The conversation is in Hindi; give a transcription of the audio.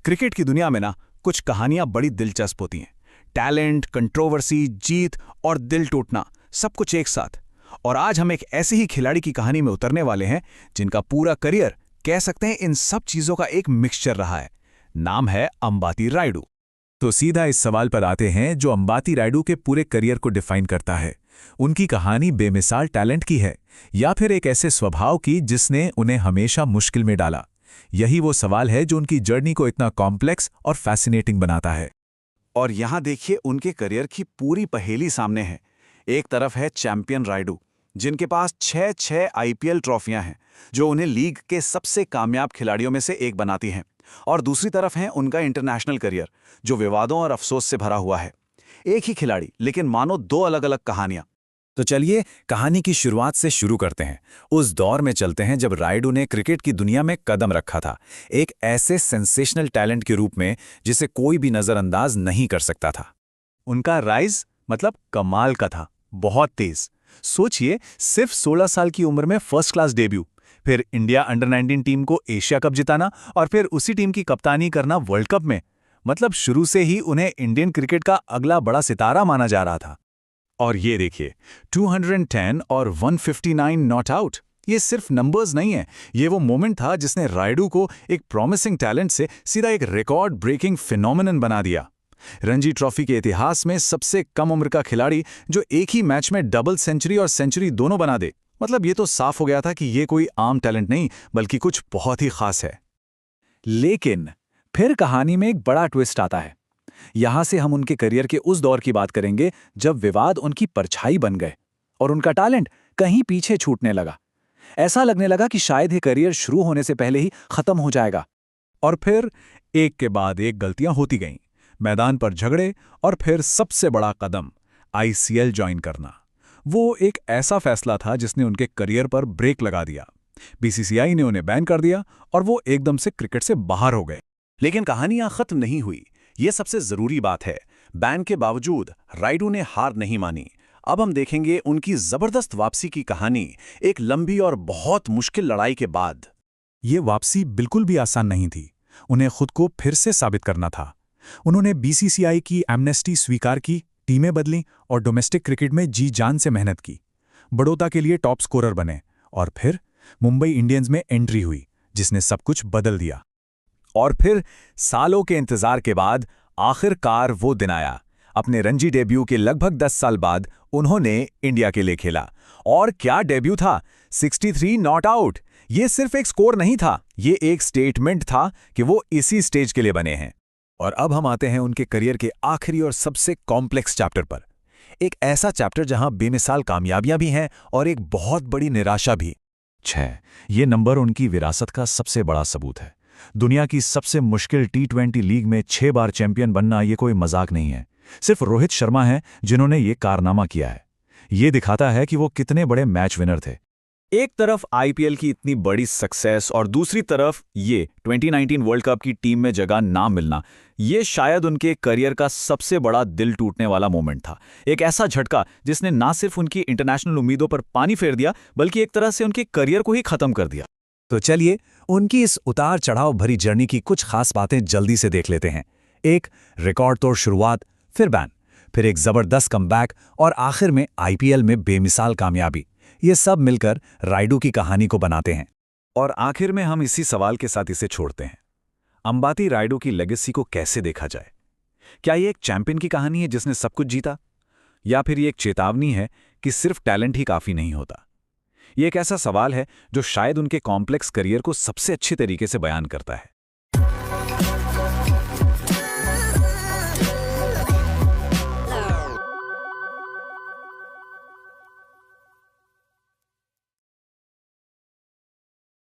क्रिकेट की दुनिया में ना कुछ कहानियां बड़ी दिलचस्प होती हैं। टैलेंट, कंट्रोवर्सी, जीत और दिल टूटना, सब कुछ एक साथ। और आज हम एक ऐसे ही खिलाड़ी की कहानी में उतरने वाले हैं जिनका पूरा करियर कह सकते हैं इन सब चीजों का एक मिक्सचर रहा है। नाम है अंबाती रायडू। तो सीधा इस सवाल पर आते हैं जो अंबाती रायडू के पूरे करियर को डिफाइन करता है। उनकी कहानी बेमिसाल टैलेंट की है या फिर एक ऐसे स्वभाव की जिसने उन्हें हमेशा मुश्किल में डाला? यही वो सवाल है जो उनकी जर्नी को इतना कॉम्प्लेक्स और फैसिनेटिंग बनाता है। और यहां देखिए उनके करियर की पूरी पहेली सामने है। एक तरफ है चैंपियन रायडू, जिनके पास 6 आईपीएल ट्रॉफियां हैं, जो उन्हें लीग के सबसे कामयाब खिलाड़ियों में से एक बनाती हैं। और दूसरी तरफ है उनका इंटरनेशनल करियर, जो विवादों और अफसोस से भरा हुआ है। एक ही खिलाड़ी, लेकिन मानो दो अलग अलग कहानियां। तो चलिए कहानी की शुरुआत से शुरू करते हैं। उस दौर में चलते हैं जब रायडू ने क्रिकेट की दुनिया में कदम रखा था, एक ऐसे सेंसेशनल टैलेंट के रूप में जिसे कोई भी नजरअंदाज नहीं कर सकता था। उनका राइज मतलब कमाल का था, बहुत तेज। सोचिए, सिर्फ 16 साल की उम्र में फर्स्ट क्लास डेब्यू, फिर इंडिया अंडर 19 टीम को एशिया कप जिताना और फिर उसी टीम की कप्तानी करना वर्ल्ड कप में। मतलब शुरू से ही उन्हें इंडियन क्रिकेट का अगला बड़ा सितारा माना जा रहा था। और ये देखिए, 210 और 159 नॉट आउट, ये सिर्फ नंबर्स नहीं है, ये वो मोमेंट था जिसने रायडू को एक प्रॉमिसिंग टैलेंट से सीधा एक रिकॉर्ड ब्रेकिंग फिनोमिनन बना दिया। रणजी ट्रॉफी के इतिहास में सबसे कम उम्र का खिलाड़ी जो एक ही मैच में डबल सेंचुरी और सेंचुरी दोनों बना दे। मतलब ये तो साफ हो गया था कि ये कोई आम टैलेंट नहीं, बल्कि कुछ बहुत ही खास है। लेकिन फिर कहानी में एक बड़ा ट्विस्ट आता है। यहां से हम उनके करियर के उस दौर की बात करेंगे जब विवाद उनकी परछाई बन गए और उनका टैलेंट कहीं पीछे छूटने लगा। ऐसा लगने लगा कि शायद ये करियर शुरू होने से पहले ही खत्म हो जाएगा। और फिर एक के बाद एक गलतियां होती गईं। मैदान पर झगड़े और फिर सबसे बड़ा कदम, आईसीएल ज्वाइन करना। वो एक ऐसा फैसला था जिसने उनके करियर पर ब्रेक लगा दिया। बीसीसीआई ने उन्हें बैन कर दिया और वो एकदम से क्रिकेट से बाहर हो गए। लेकिन कहानियां खत्म नहीं हुई। ये सबसे जरूरी बात है, बैन के बावजूद रायडू ने हार नहीं मानी। अब हम देखेंगे उनकी जबरदस्त वापसी की कहानी, एक लंबी और बहुत मुश्किल लड़ाई के बाद। ये वापसी बिल्कुल भी आसान नहीं थी। उन्हें खुद को फिर से साबित करना था। उन्होंने बीसीसीआई की एमनेस्टी स्वीकार की, टीमें बदलीं और डोमेस्टिक क्रिकेट में जी जान से मेहनत की। बड़ौदा के लिए टॉप स्कोरर बने और फिर मुंबई इंडियंस में एंट्री हुई, जिसने सब कुछ बदल दिया। और फिर सालों के इंतजार के बाद आखिरकार वो दिन आया। अपने रणजी डेब्यू के लगभग 10 साल बाद उन्होंने इंडिया के लिए खेला। और क्या डेब्यू था, 63 नॉट आउट। ये सिर्फ एक स्कोर नहीं था, ये एक स्टेटमेंट था कि वो इसी स्टेज के लिए बने हैं। और अब हम आते हैं उनके करियर के आखिरी और सबसे कॉम्प्लेक्स चैप्टर पर। एक ऐसा चैप्टर जहां बेमिसाल कामयाबियां भी हैं और एक बहुत बड़ी निराशा भी। 6 ये नंबर उनकी विरासत का सबसे बड़ा सबूत है। दुनिया की सबसे मुश्किल टी20 लीग में 6 बार चैंपियन बनना ये कोई मजाक नहीं है। सिर्फ रोहित शर्मा हैं जिन्होंने ये कारनामा किया है। ये दिखाता है कि वो कितने बड़े मैच विनर थे। एक तरफ आईपीएल की इतनी बड़ी सक्सेस और दूसरी तरफ ये 2019 वर्ल्ड कप की टीम में जगह ना मिलना, ये शायद उनके करियर का सबसे बड़ा दिल टूटने वाला मोमेंट था। एक ऐसा झटका जिसने ना सिर्फ उनकी इंटरनेशनल उम्मीदों पर पानी फेर दिया, बल्कि एक तरह से उनके करियर को ही खत्म कर दिया। तो चलिए उनकी इस उतार चढ़ाव भरी जर्नी की कुछ खास बातें जल्दी से देख लेते हैं। एक रिकॉर्ड तोड़ शुरुआत, फिर बैन, फिर एक जबरदस्त कमबैक और आखिर में आईपीएल में बेमिसाल कामयाबी। ये सब मिलकर रायडू की कहानी को बनाते हैं। और आखिर में हम इसी सवाल के साथ इसे छोड़ते हैं, अंबाती रायडू की लेगेसी को कैसे देखा जाए? क्या ये एक चैंपियन की कहानी है जिसने सब कुछ जीता, या फिर ये एक चेतावनी है कि सिर्फ टैलेंट ही काफी नहीं होता? ये एक ऐसा सवाल है जो शायद उनके कॉम्प्लेक्स करियर को सबसे अच्छे तरीके से बयान करता है।